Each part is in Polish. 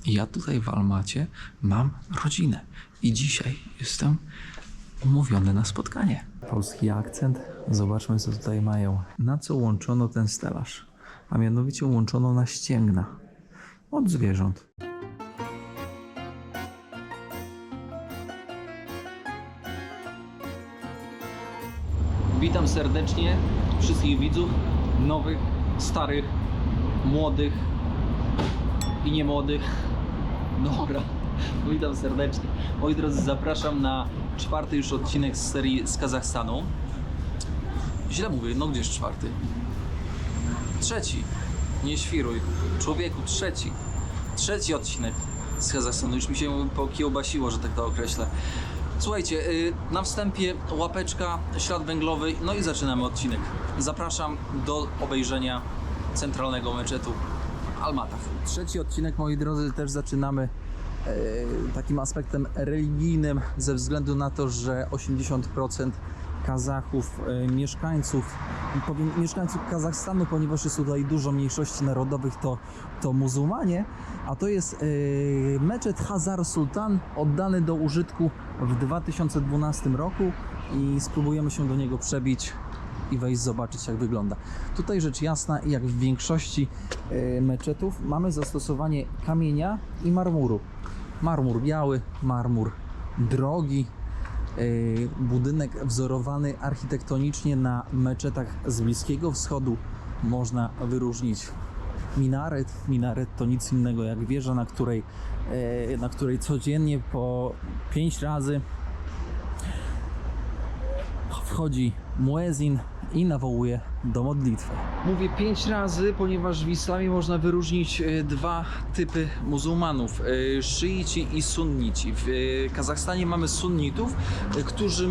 Ja tutaj w Almacie mam rodzinę i dzisiaj jestem umówiony na spotkanie. Polski akcent. Zobaczmy, co tutaj mają. Na co łączono ten stelaż? A mianowicie łączono na ścięgna od zwierząt. Witam serdecznie wszystkich widzów, nowych, starych, młodych i niemłodych. Dobra, witam serdecznie. Moi drodzy, zapraszam na 4. już odcinek z serii z Kazachstanu. Źle mówię, no gdzież 4? 3. Nie świruj. Człowieku, 3. 3. odcinek z Kazachstanu. Już mi się pokiełbasiło, że tak to określę. Słuchajcie, na wstępie łapeczka, ślad węglowy, no i zaczynamy odcinek. Zapraszam do obejrzenia centralnego meczetu Almatach. 3. odcinek, moi drodzy, też zaczynamy takim aspektem religijnym, ze względu na to, że 80% Kazachów, mieszkańców Kazachstanu, ponieważ jest tutaj dużo mniejszości narodowych, to muzułmanie, a to jest meczet Hazar Sultan, oddany do użytku w 2012 roku i spróbujemy się do niego przebić i wejść, zobaczyć, jak wygląda. Tutaj rzecz jasna, jak w większości meczetów, mamy zastosowanie kamienia i marmuru. Marmur biały, marmur drogi, budynek wzorowany architektonicznie na meczetach z Bliskiego Wschodu. Można wyróżnić minaret. Minaret to nic innego jak wieża, na której codziennie po 5 razy wchodzi muezin i nawołuje do modlitwy. Mówię 5 razy, ponieważ w islamie można wyróżnić 2 typy muzułmanów: szyici i sunnici. W Kazachstanie mamy sunnitów, którzy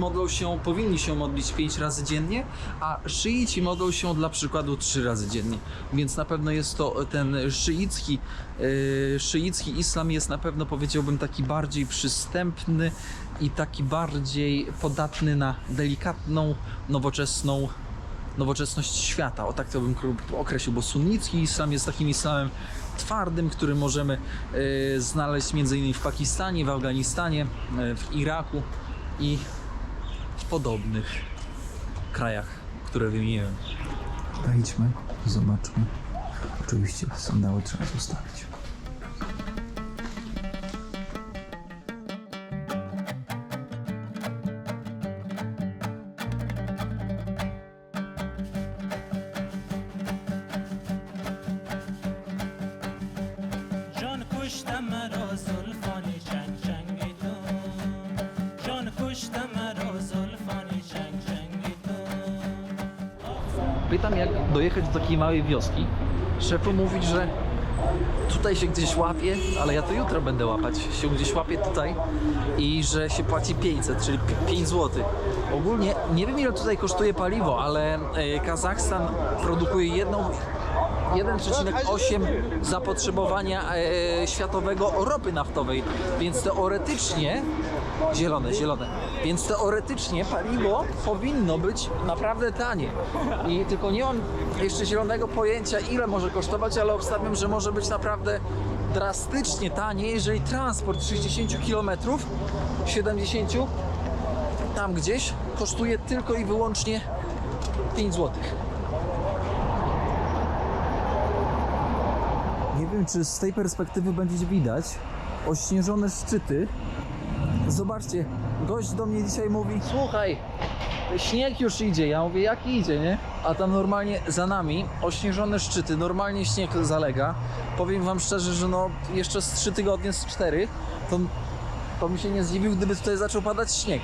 powinni się modlić 5 razy dziennie, a szyici modlą się dla przykładu 3 razy dziennie. Więc na pewno jest to ten szyicki islam jest na pewno, powiedziałbym, taki bardziej przystępny i taki bardziej podatny na delikatną, nowoczesność świata. O tak to bym określił, bo sunnicki islam jest takim islamem twardym, który możemy znaleźć m.in. w Pakistanie, w Afganistanie, w Iraku i w podobnych krajach, które wymieniłem. Wejdźmy, zobaczmy. Oczywiście sandały trzeba zostawić. Pytam, jak dojechać do takiej małej wioski. Szefu mówi, że tutaj się gdzieś łapie, ale ja to jutro będę łapać. Się gdzieś łapie tutaj i że się płaci 500, czyli 5 zł. Ogólnie nie wiem, ile tutaj kosztuje paliwo, ale Kazachstan produkuje 1,8 zapotrzebowania światowego ropy naftowej, więc teoretycznie zielone, więc teoretycznie paliwo powinno być naprawdę tanie. I tylko nie mam jeszcze zielonego pojęcia, ile może kosztować, ale obstawiam, że może być naprawdę drastycznie tanie, jeżeli transport 60 km, 70 tam gdzieś kosztuje tylko i wyłącznie 5 zł. Nie wiem, czy z tej perspektywy będzie widać ośnieżone szczyty. Zobaczcie, gość do mnie dzisiaj mówi: słuchaj, śnieg już idzie. Ja mówię: jaki idzie, nie? A tam normalnie za nami ośnieżone szczyty, normalnie śnieg zalega. Powiem wam szczerze, że no jeszcze z 3 tygodnie, z 4, to mi się nie zdziwił, gdyby tutaj zaczął padać śnieg.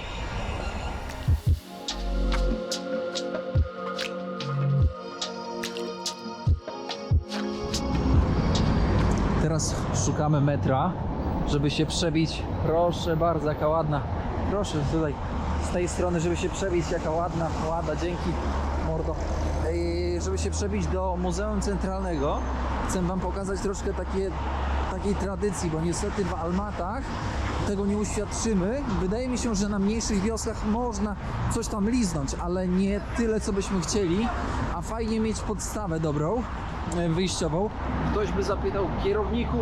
Teraz szukamy metra, żeby się przebić. Proszę bardzo, jaka ładna. Proszę tutaj z tej strony, żeby się przebić, jaka ładna, dzięki mordo. Żeby się przebić do Muzeum Centralnego, chcę wam pokazać troszkę takiej tradycji, bo niestety w Almatach tego nie uświadczymy. Wydaje mi się, że na mniejszych wioskach można coś tam liznąć, ale nie tyle, co byśmy chcieli, a fajnie mieć podstawę dobrą, wyjściową. Ktoś by zapytał: kierowniku,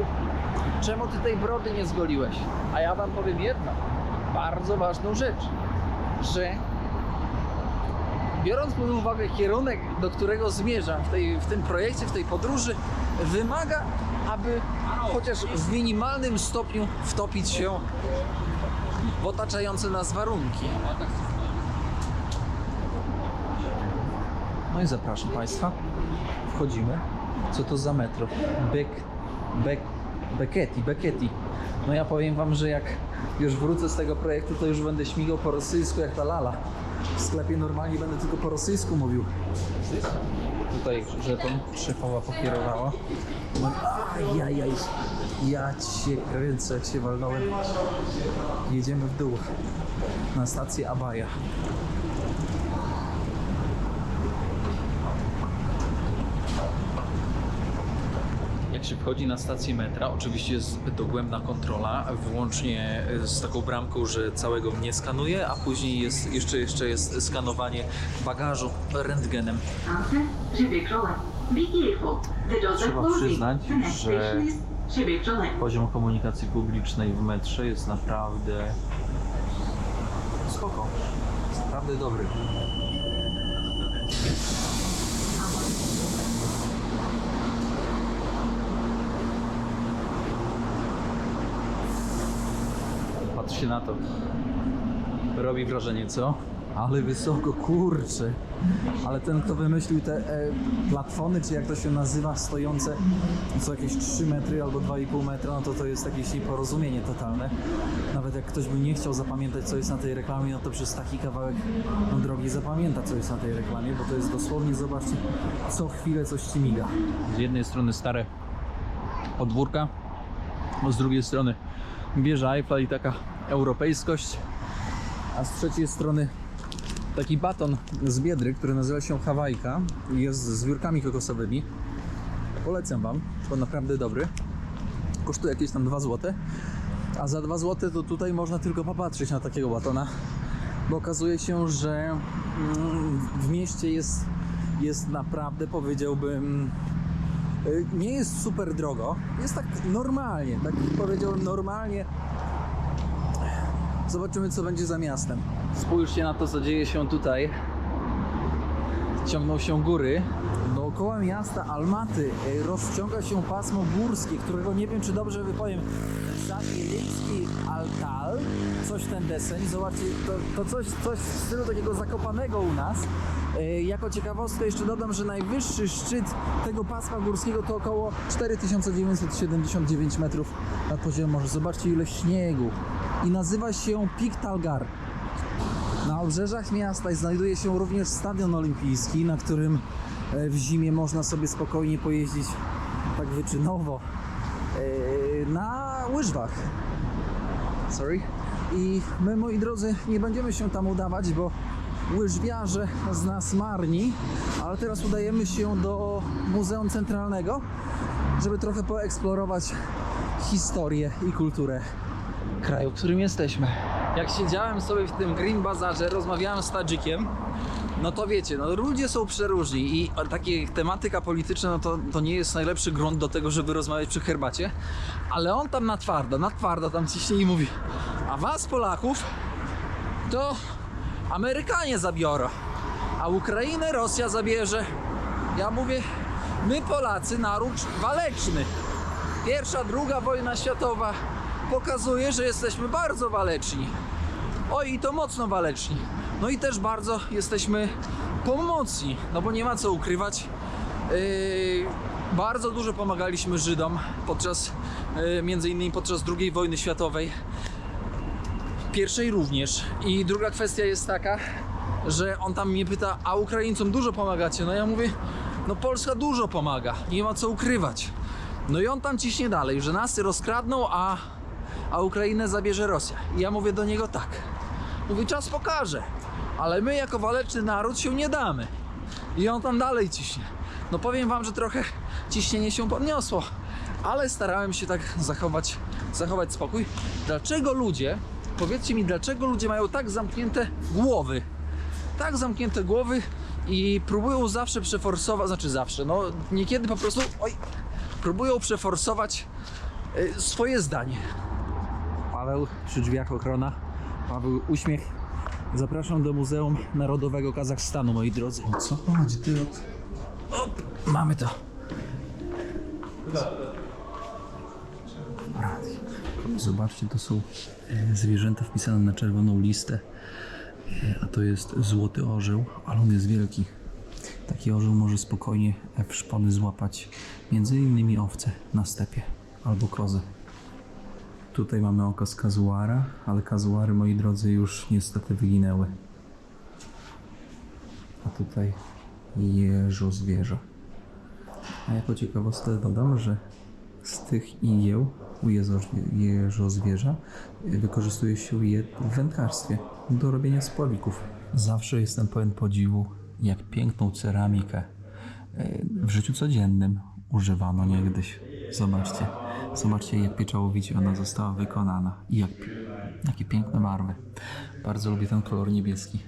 czemu ty tej brody nie zgoliłeś? A ja wam powiem jedno, bardzo ważną rzecz, że biorąc pod uwagę kierunek, do którego zmierzam w tym projekcie, w tej podróży, wymaga, aby chociaż w minimalnym stopniu wtopić się w otaczające nas warunki. No i zapraszam Państwa. Wchodzimy. Co to za metro? Beketti. No ja powiem Wam, że jak już wrócę z tego projektu, to już będę śmigał po rosyjsku jak ta lala. W sklepie normalnie będę tylko po rosyjsku mówił. Tutaj żeton szefowa pokierowała. No, ajajaj. Ja cię kręcę, jak się walnąłem. Jedziemy w dół na stację Abaja. Jak się wchodzi na stację metra, oczywiście jest dogłębna kontrola, wyłącznie z taką bramką, że całego mnie skanuje, a później jest jeszcze jest skanowanie bagażu rentgenem. Trzeba przyznać, że poziom komunikacji publicznej w metrze jest naprawdę spoko, jest naprawdę dobry. Patrzcie na to. Robi wrażenie, co? Ale wysoko, kurczę. Ale ten, kto wymyślił te platfony, czy jak to się nazywa, stojące co jakieś 3 metry albo 2,5 metra, no to jest jakieś nieporozumienie totalne. Nawet jak ktoś by nie chciał zapamiętać, co jest na tej reklamie, no to przez taki kawałek drogi zapamięta, co jest na tej reklamie, bo to jest dosłownie, zobaczcie, co chwilę coś ci miga. Z jednej strony stare podwórka, a z drugiej strony wieża Eiffla i taka europejskość, a z trzeciej strony taki baton z Biedry, który nazywa się Hawajka i jest z wiórkami kokosowymi. Polecam Wam, to naprawdę dobry. Kosztuje jakieś tam 2 zł, a za 2 zł to tutaj można tylko popatrzeć na takiego batona, bo okazuje się, że w mieście jest naprawdę, powiedziałbym, nie jest super drogo, jest tak normalnie, tak powiedziałbym normalnie. Zobaczymy, co będzie za miastem. Spójrzcie na to, co dzieje się tutaj. Ciągną się góry. Dookoła miasta Almaty rozciąga się pasmo górskie, którego nie wiem, czy dobrze wypowiem. Zagielski Altal, coś ten deseń. Zobaczcie, to coś w stylu takiego Zakopanego u nas. Jako ciekawostkę jeszcze dodam, że najwyższy szczyt tego pasma górskiego to około 4979 metrów nad poziomem morza. Zobaczcie, ile śniegu. I nazywa się Pik Talgar. Na obrzeżach miasta znajduje się również stadion olimpijski, na którym w zimie można sobie spokojnie pojeździć tak wyczynowo na łyżwach. I my, moi drodzy, nie będziemy się tam udawać, bo łyżwiarze z nas marni, ale teraz udajemy się do Muzeum Centralnego, żeby trochę poeksplorować historię i kulturę kraju, w którym jesteśmy. Jak siedziałem sobie w tym Green Bazarze, rozmawiałem z Tadżykiem, no to wiecie, no ludzie są przeróżni i takie tematyka polityczna, no to nie jest najlepszy grunt do tego, żeby rozmawiać przy herbacie, ale on tam na twardo tam ciśnie i mówi: a was, Polaków, to Amerykanie zabiorą, a Ukrainę Rosja zabierze. Ja mówię, my Polacy, naród waleczny. Pierwsza, druga wojna światowa pokazuje, że jesteśmy bardzo waleczni. Oj, i to mocno waleczni. No i też bardzo jesteśmy pomocni, no bo nie ma co ukrywać. Bardzo dużo pomagaliśmy Żydom między innymi podczas II wojny światowej. Pierwszej również. I druga kwestia jest taka, że on tam mnie pyta, a Ukraińcom dużo pomagacie? No ja mówię, no Polska dużo pomaga, nie ma co ukrywać. No i on tam ciśnie dalej, że nas rozkradną, a Ukrainę zabierze Rosja. I ja mówię do niego tak. Mówi, czas pokaże, ale my jako waleczny naród się nie damy. I on tam dalej ciśnie. No powiem wam, że trochę ciśnienie się podniosło, ale starałem się tak zachować spokój. Dlaczego ludzie, powiedzcie mi, dlaczego ludzie mają tak zamknięte głowy? Tak zamknięte głowy i próbują zawsze przeforsować, znaczy zawsze, no niekiedy po prostu, próbują przeforsować swoje zdanie. Paweł przy drzwiach, ochrona. Paweł uśmiech. Zapraszam do Muzeum Narodowego Kazachstanu, moi drodzy. O co chodzi, ty? Op, mamy to. Zobaczcie, to są zwierzęta wpisane na czerwoną listę. A to jest złoty orzeł, ale on jest wielki. Taki orzeł może spokojnie w szpony złapać między innymi owce na stepie albo kozy. Tutaj mamy okaz kazuara, ale kazuary, moi drodzy, już niestety wyginęły. A tutaj jeżozwierza. A jako ciekawostkę dodam, że z tych igieł u jeżozwierza wykorzystuje się je w wędkarstwie do robienia spławików. Zawsze jestem pełen podziwu, jak piękną ceramikę w życiu codziennym używano niegdyś. Zobaczcie. Zobaczcie, jak pieczołowicie ona została wykonana i jakie piękne barwy. Bardzo lubię ten kolor niebieski.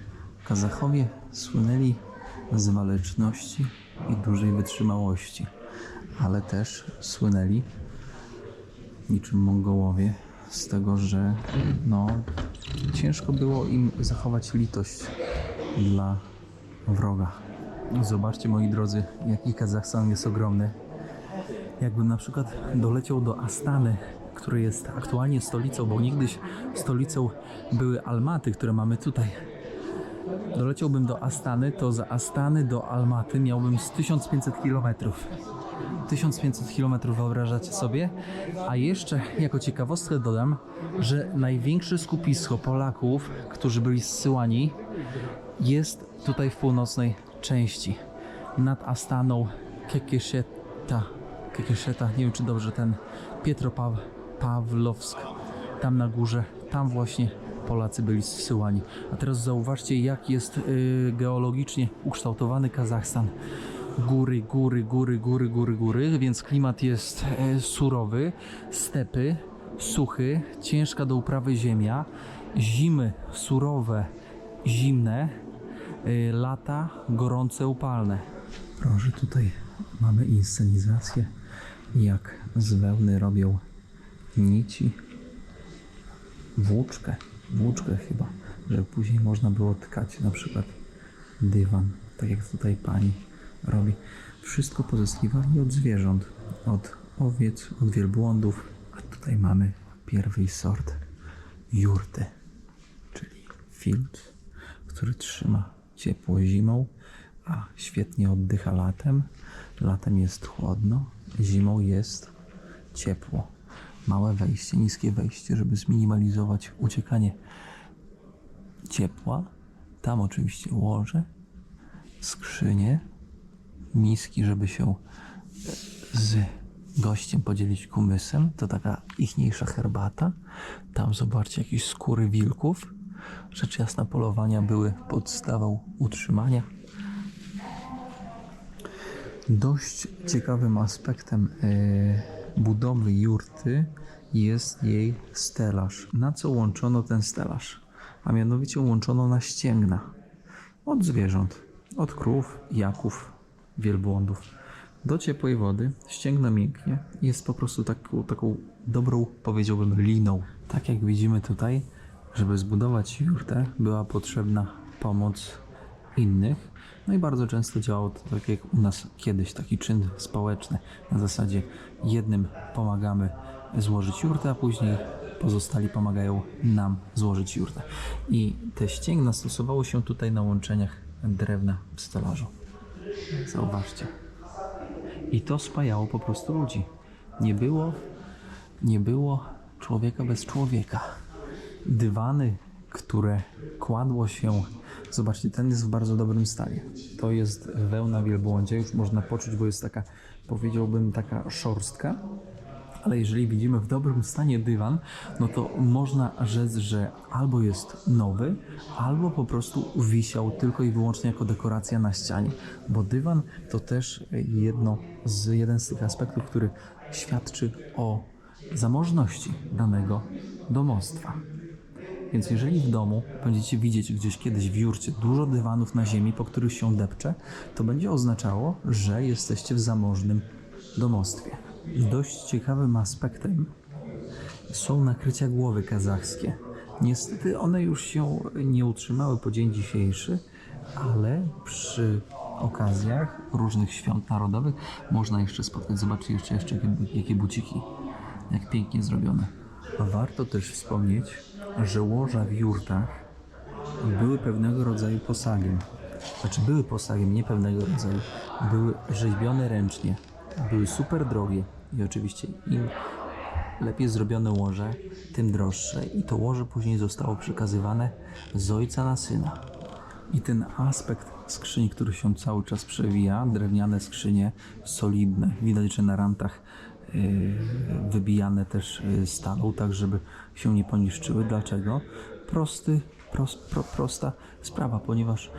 Kazachowie słynęli z waleczności i dużej wytrzymałości, ale też słynęli, niczym Mongołowie, z tego, że ciężko było im zachować litość dla wroga. Zobaczcie, moi drodzy, jaki Kazachstan jest ogromny. Jakbym na przykład doleciał do Astany, który jest aktualnie stolicą, bo niegdyś stolicą były Almaty, które mamy tutaj. Doleciałbym do Astany, to z Astany do Almaty miałbym z 1500 km. 1500 km, wyobrażacie sobie? A jeszcze jako ciekawostkę dodam, że największe skupisko Polaków, którzy byli zsyłani, jest tutaj w północnej części. Nad Astaną Kekeszeta, nie wiem czy dobrze ten, Pietropawlowsk, tam na górze, tam właśnie Polacy byli zsyłani. A teraz zauważcie, jak jest geologicznie ukształtowany Kazachstan. Góry, więc klimat jest surowy, stepy, suchy, ciężka do uprawy ziemia, zimy surowe, zimne, lata gorące, upalne. Proszę, tutaj mamy inscenizację, jak z wełny robią nici, włóczkę chyba, żeby później można było tkać na przykład dywan, tak jak tutaj pani robi. Wszystko pozyskiwali od zwierząt, od owiec, od wielbłądów, a tutaj mamy pierwszy sort jurty, czyli filtr, który trzyma ciepło zimą, a świetnie oddycha latem. Latem jest chłodno, zimą jest ciepło. Małe wejście, niskie wejście, żeby zminimalizować uciekanie ciepła. Tam oczywiście łoże, skrzynie, miski, żeby się z gościem podzielić kumysem. To taka ichniejsza herbata. Tam zobaczcie, jakieś skóry wilków. Rzecz jasna, polowania były podstawą utrzymania. Dość ciekawym aspektem budowy jurty jest jej stelaż. Na co łączono ten stelaż? A mianowicie łączono na ścięgna od zwierząt, od krów, jaków, wielbłądów. Do ciepłej wody ścięgno mięknie, jest po prostu taką dobrą, powiedziałbym, liną. Tak jak widzimy tutaj, żeby zbudować jurtę, była potrzebna pomoc innych. No i bardzo często działało to tak jak u nas kiedyś, taki czyn społeczny. Na zasadzie jednym pomagamy złożyć jurtę, a później pozostali pomagają nam złożyć jurtę. I te ścięgna stosowało się tutaj na łączeniach drewna w stelażu. Zauważcie. I to spajało po prostu ludzi. Nie było człowieka bez człowieka. Dywany, które kładło się... Zobaczcie, ten jest w bardzo dobrym stanie. To jest wełna wielbłądzia, już można poczuć, bo jest taka, powiedziałbym, taka szorstka. Ale jeżeli widzimy w dobrym stanie dywan, no to można rzec, że albo jest nowy, albo po prostu wisiał tylko i wyłącznie jako dekoracja na ścianie. Bo dywan to też jeden z tych aspektów, który świadczy o zamożności danego domostwa. Więc jeżeli w domu będziecie widzieć gdzieś kiedyś w jurcie dużo dywanów na ziemi, po których się depcze, to będzie oznaczało, że jesteście w zamożnym domostwie. Dość ciekawym aspektem są nakrycia głowy kazachskie. Niestety one już się nie utrzymały po dzień dzisiejszy, ale przy okazjach różnych świąt narodowych można jeszcze spotkać. Zobaczcie jeszcze jakie buciki, jak pięknie zrobione. Warto też wspomnieć, że łoża w jurtach były pewnego rodzaju posagiem. Znaczy były posagiem, nie pewnego rodzaju. Były rzeźbione ręcznie. Były super drogie i oczywiście im lepiej zrobione łoże, tym droższe i to łoże później zostało przekazywane z ojca na syna. I ten aspekt skrzyni, który się cały czas przewija, drewniane skrzynie, solidne, widać, że na rantach wybijane też stalą, tak żeby się nie poniszczyły. Dlaczego? Prosta sprawa, ponieważ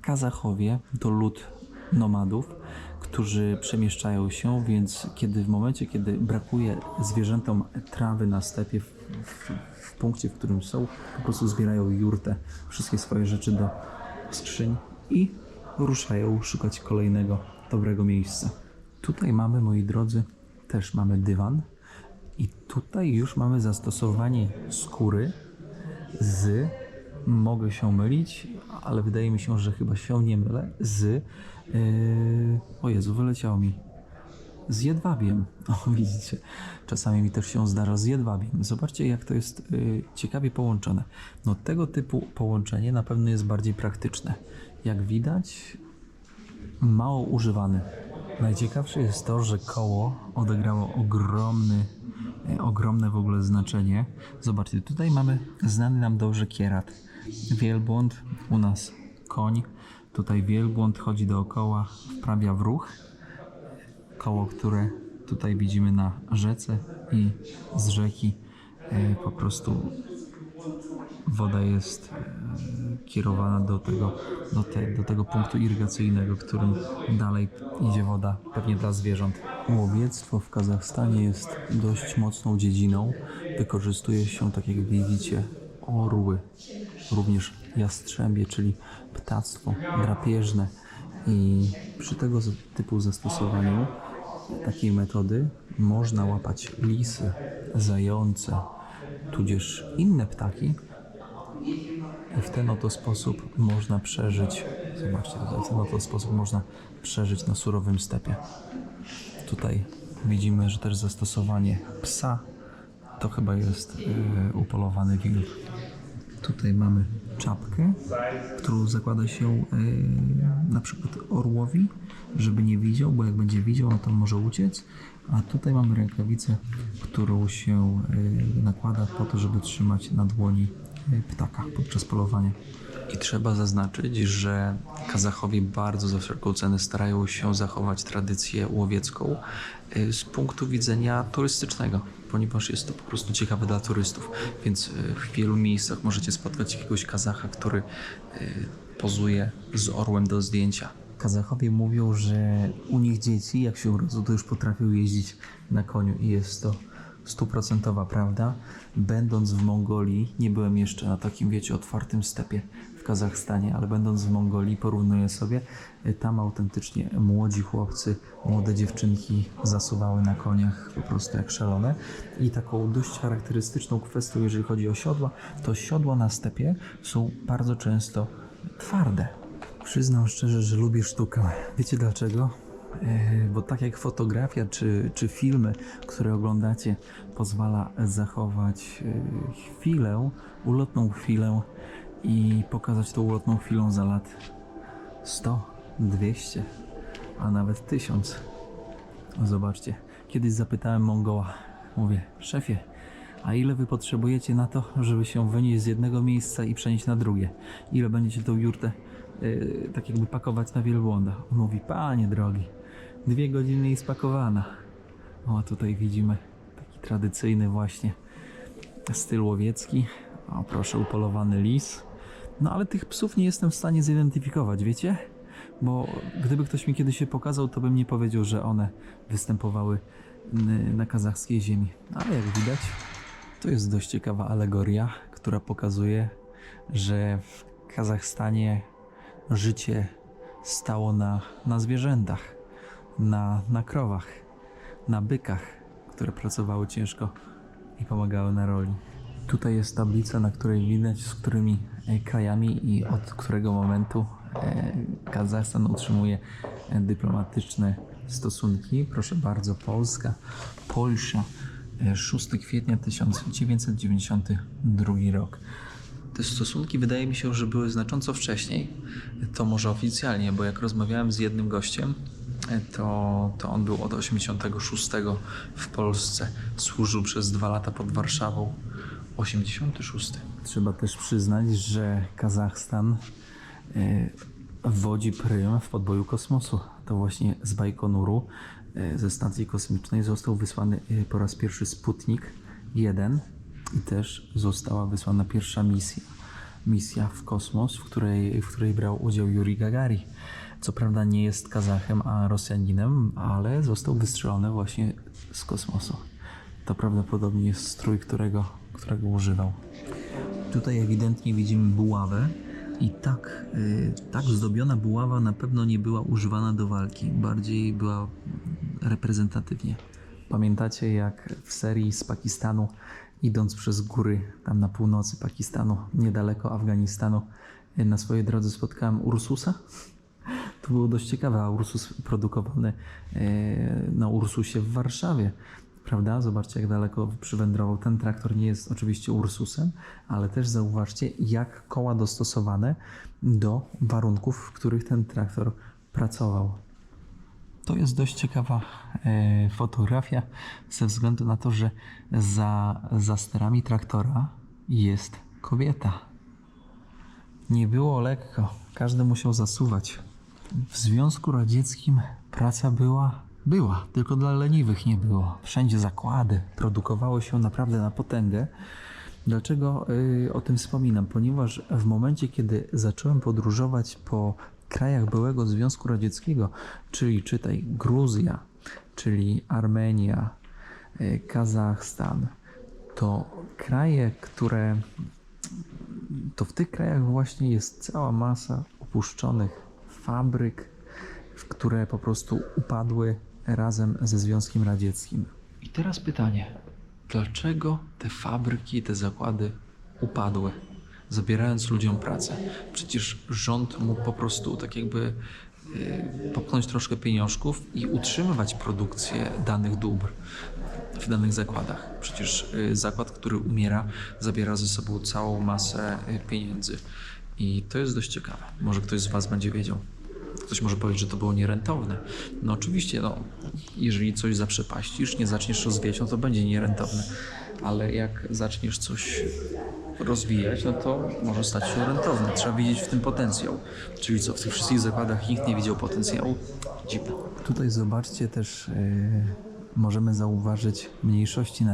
Kazachowie to lud nomadów, którzy przemieszczają się, więc w momencie, kiedy brakuje zwierzętom trawy na stepie w punkcie, w którym są, po prostu zbierają jurtę, wszystkie swoje rzeczy do skrzyń i ruszają szukać kolejnego dobrego miejsca. Tutaj mamy, moi drodzy, też mamy dywan i tutaj już mamy zastosowanie skóry z, mogę się mylić, ale wydaje mi się, że chyba się nie mylę, o Jezu, wyleciało mi, z jedwabiem. O, widzicie, czasami mi też się zdarza z jedwabiem. Zobaczcie, jak to jest ciekawie połączone. No tego typu połączenie na pewno jest bardziej praktyczne. Jak widać, mało używane. Najciekawsze jest to, że koło odegrało ogromne w ogóle znaczenie. Zobaczcie, tutaj mamy znany nam dobrze kierat. Wielbłąd, u nas koń. Tutaj wielbłąd chodzi dookoła, wprawia w ruch. Koło, które tutaj widzimy na rzece i z rzeki po prostu woda jest kierowana do tego punktu irygacyjnego, którym dalej idzie woda, pewnie dla zwierząt. Łowiectwo w Kazachstanie jest dość mocną dziedziną. Wykorzystuje się, tak jak widzicie, orły, również jastrzębie, czyli ptactwo drapieżne. I przy tego typu zastosowaniu takiej metody można łapać lisy, zające, tudzież inne ptaki i w ten oto sposób można przeżyć, zobaczcie tutaj, w ten oto sposób można przeżyć na surowym stepie. Tutaj widzimy, że też zastosowanie psa to chyba jest upolowany wilk. Tutaj mamy czapkę, którą zakłada się na przykład orłowi, żeby nie widział, bo jak będzie widział, no to może uciec. A tutaj mamy rękawicę, którą się nakłada po to, żeby trzymać na dłoni ptaka podczas polowania. I trzeba zaznaczyć, że Kazachowie bardzo za wszelką cenę starają się zachować tradycję łowiecką z punktu widzenia turystycznego, ponieważ jest to po prostu ciekawe dla turystów, więc w wielu miejscach możecie spotkać jakiegoś Kazacha, który pozuje z orłem do zdjęcia. Kazachowie mówią, że u nich dzieci, jak się urodzą, to już potrafią jeździć na koniu i jest to 100% prawda. Będąc w Mongolii, nie byłem jeszcze na takim, wiecie, otwartym stepie w Kazachstanie, ale będąc w Mongolii, porównuję sobie, tam autentycznie młodzi chłopcy, młode dziewczynki zasuwały na koniach po prostu jak szalone. I taką dość charakterystyczną kwestią, jeżeli chodzi o siodła, to siodła na stepie są bardzo często twarde. Przyznam szczerze, że lubię sztukę. Wiecie dlaczego? Bo tak jak fotografia czy filmy, które oglądacie, pozwala zachować chwilę, ulotną chwilę i pokazać tą ulotną chwilą za lat 100, 200, a nawet 1000. Zobaczcie, kiedyś zapytałem Mongoła, mówię, szefie, a ile wy potrzebujecie na to, żeby się wynieść z jednego miejsca i przenieść na drugie? Ile będziecie tą jurtę tak jakby pakować na wielbłąda? On mówi, panie drogi, 2 godziny i spakowana. O, tutaj widzimy taki tradycyjny właśnie styl łowiecki. O, proszę, upolowany lis. No ale tych psów nie jestem w stanie zidentyfikować, wiecie? Bo gdyby ktoś mi kiedyś się pokazał, to bym nie powiedział, że one występowały na kazachskiej ziemi. Ale jak widać, to jest dość ciekawa alegoria, która pokazuje, że w Kazachstanie życie stało na zwierzętach, na krowach. na bykach, które pracowały ciężko i pomagały na roli. Tutaj jest tablica, na której widać, z którymi krajami i od którego momentu Kazachstan utrzymuje dyplomatyczne stosunki. Proszę bardzo, Polska, Polsza, 6 kwietnia 1992 rok. Te stosunki wydaje mi się, że były znacząco wcześniej. To może oficjalnie, bo jak rozmawiałem z jednym gościem, to on był od 86 w Polsce. Służył przez 2 lata pod Warszawą. 86. Trzeba też przyznać, że Kazachstan wodzi prym w podboju kosmosu. To właśnie z Bajkonuru, ze stacji kosmicznej, został wysłany po raz pierwszy Sputnik 1 i też została wysłana pierwsza misja w kosmos, w której brał udział Juri Gagarin. Co prawda nie jest Kazachem, a Rosjaninem, ale został wystrzelony właśnie z kosmosu. To prawdopodobnie jest strój, którego używał. Tutaj ewidentnie widzimy buławę i tak zdobiona buława na pewno nie była używana do walki, bardziej była reprezentatywnie. Pamiętacie, jak w serii z Pakistanu, idąc przez góry tam na północy Pakistanu, niedaleko Afganistanu, na swojej drodze spotkałem Ursusa? To było dość ciekawe, a Ursus produkowany na Ursusie w Warszawie. Prawda? Zobaczcie, jak daleko przywędrował. Ten traktor nie jest oczywiście Ursusem, ale też zauważcie, jak koła dostosowane do warunków, w których ten traktor pracował. To jest dość ciekawa fotografia ze względu na to, że za sterami traktora jest kobieta. Nie było lekko. Każdy musiał zasuwać. W Związku Radzieckim praca była, tylko dla leniwych nie było. Wszędzie zakłady, produkowało się naprawdę na potęgę. Dlaczego o tym wspominam? Ponieważ w momencie, kiedy zacząłem podróżować po krajach byłego Związku Radzieckiego, czyli czytaj Gruzja, czyli Armenia, Kazachstan, to w tych krajach właśnie jest cała masa opuszczonych fabryk, które po prostu upadły razem ze Związkiem Radzieckim. I teraz pytanie, dlaczego te fabryki, te zakłady upadły, zabierając ludziom pracę? Przecież rząd mógł po prostu tak jakby popchnąć troszkę pieniążków i utrzymywać produkcję danych dóbr w danych zakładach. Przecież zakład, który umiera, zabiera ze sobą całą masę pieniędzy. I to jest dość ciekawe. Może ktoś z Was będzie wiedział. Ktoś może powiedzieć, że to było nierentowne. No oczywiście, jeżeli coś zaprzepaścisz, nie zaczniesz rozwijać, no to będzie nierentowne. Ale jak zaczniesz coś rozwijać, no to może stać się rentowne. Trzeba widzieć w tym potencjał. Czyli co, w tych wszystkich zakładach nikt nie widział potencjału? Dziwne. Tutaj zobaczcie też, możemy zauważyć mniejszości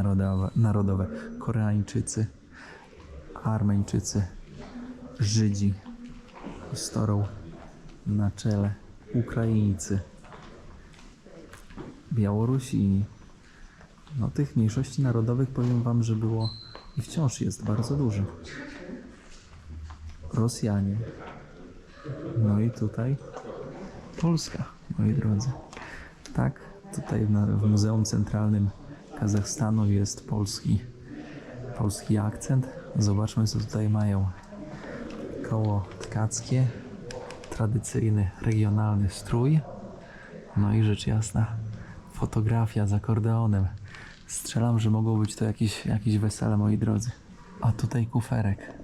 narodowe. Koreańczycy, Armeńczycy, Żydzi z torą na czele, Ukraińcy, Białorusini. No tych mniejszości narodowych powiem Wam, że było i wciąż jest bardzo dużo. Rosjanie. No i tutaj Polska, moi drodzy. Tak, tutaj w Muzeum Centralnym Kazachstanu jest polski akcent. Zobaczmy, co tutaj mają. Koło tkackie, tradycyjny, regionalny strój. No i rzecz jasna, fotografia z akordeonem. Strzelam, że mogło być to jakieś wesele, moi drodzy. A tutaj kuferek.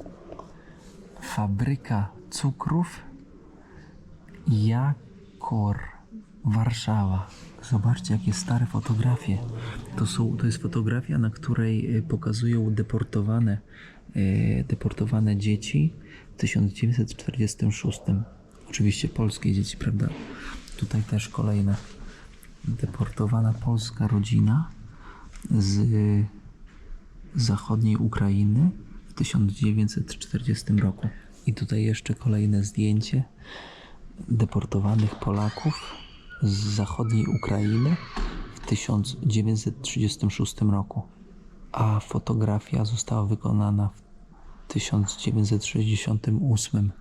Fabryka cukrów Jakor, Warszawa. Zobaczcie, jakie stare fotografie. To jest fotografia, na której pokazują deportowane dzieci w 1946. Oczywiście polskie dzieci, prawda? Tutaj też kolejna deportowana polska rodzina z zachodniej Ukrainy w 1940 roku. I tutaj jeszcze kolejne zdjęcie deportowanych Polaków z zachodniej Ukrainy w 1936 roku. A fotografia została wykonana w 1968.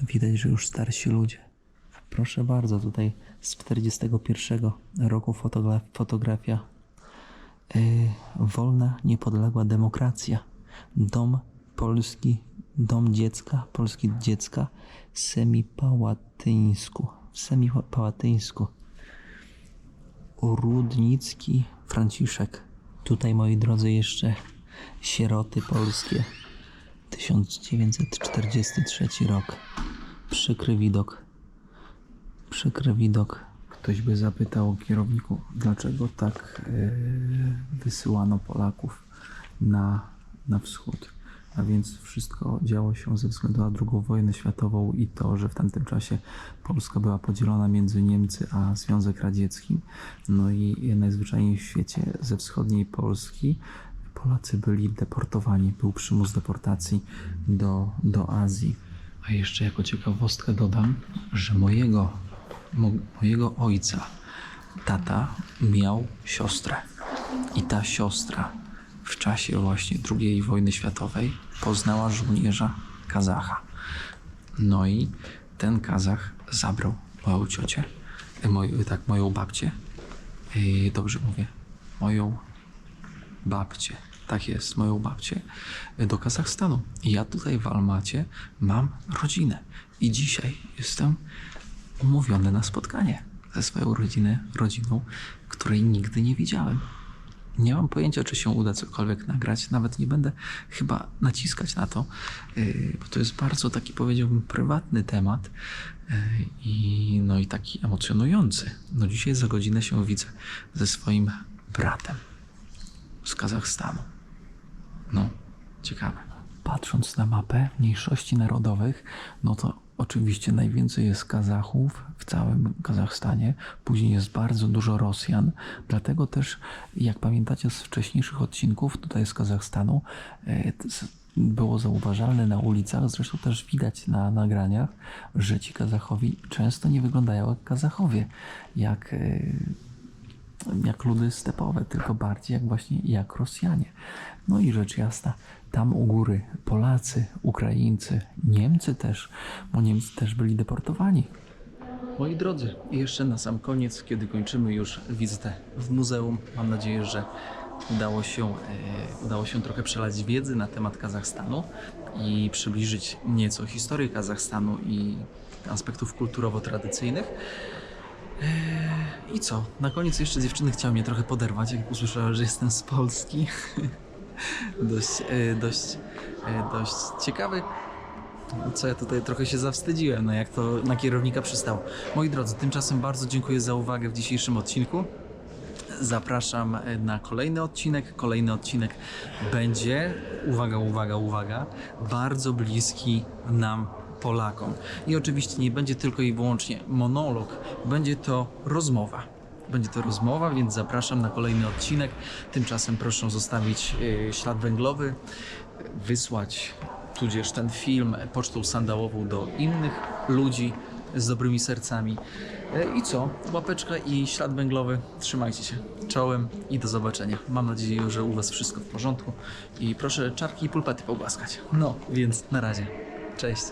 Widać, że już starsi ludzie. Proszę bardzo, tutaj z 41 roku fotografia. Wolna, niepodległa demokracja. Dom polski, dom dziecka, polski dziecka w Semipałatyńsku. Rudnicki Franciszek. Tutaj, moi drodzy, jeszcze sieroty polskie. 1943 rok. Przykry widok. Ktoś by zapytał kierowniku, dlaczego tak wysyłano Polaków na wschód. A więc wszystko działo się ze względu na II wojnę światową i to, że w tamtym czasie Polska była podzielona między Niemcy a Związek Radziecki. No i najzwyczajniej w świecie ze wschodniej Polski Polacy byli deportowani. Był przymus deportacji do Azji. A jeszcze jako ciekawostkę dodam, że mojego ojca tata miał siostrę. I ta siostra w czasie właśnie II wojny światowej poznała żołnierza Kazacha. No i ten Kazach zabrał moją ciocię, moją babcię, dobrze mówię, moją babcię, tak jest, moją babcię, do Kazachstanu. I ja tutaj w Almacie mam rodzinę i dzisiaj jestem umówiony na spotkanie ze swoją rodziną, której nigdy nie widziałem. Nie mam pojęcia, czy się uda cokolwiek nagrać. Nawet nie będę chyba naciskać na to, bo to jest bardzo taki, powiedziałbym, prywatny temat i taki emocjonujący. No dzisiaj za godzinę się widzę ze swoim bratem z Kazachstanu. No, ciekawe. Patrząc na mapę mniejszości narodowych, no to oczywiście najwięcej jest Kazachów w całym Kazachstanie. Później jest bardzo dużo Rosjan. Dlatego też, jak pamiętacie z wcześniejszych odcinków tutaj z Kazachstanu, było zauważalne na ulicach, zresztą też widać na nagraniach, że ci Kazachowie często nie wyglądają jak Kazachowie, jak ludy stepowe, tylko bardziej jak Rosjanie. No i rzecz jasna, tam u góry Polacy, Ukraińcy, Niemcy też, bo Niemcy też byli deportowani. Moi drodzy, i jeszcze na sam koniec, kiedy kończymy już wizytę w muzeum, mam nadzieję, że udało się trochę przelać wiedzy na temat Kazachstanu i przybliżyć nieco historię Kazachstanu i aspektów kulturowo-tradycyjnych. I co? Na koniec jeszcze dziewczyny chciały mnie trochę poderwać, jak usłyszała, że jestem z Polski. dość ciekawy. Co ja tutaj trochę się zawstydziłem, no jak to na kierownika przystało. Moi drodzy, tymczasem bardzo dziękuję za uwagę w dzisiejszym odcinku. Zapraszam na kolejny odcinek. Kolejny odcinek będzie, uwaga, bardzo bliski nam, Polakom. I oczywiście nie będzie tylko i wyłącznie monolog, będzie to rozmowa. Więc zapraszam na kolejny odcinek. Tymczasem proszę zostawić ślad węglowy, wysłać tudzież ten film pocztą sandałową do innych ludzi z dobrymi sercami. I co? Łapeczka i ślad węglowy. Trzymajcie się czołem i do zobaczenia. Mam nadzieję, że u Was wszystko w porządku. I proszę czarki i pulpety pogłaskać. No, więc na razie. Cześć.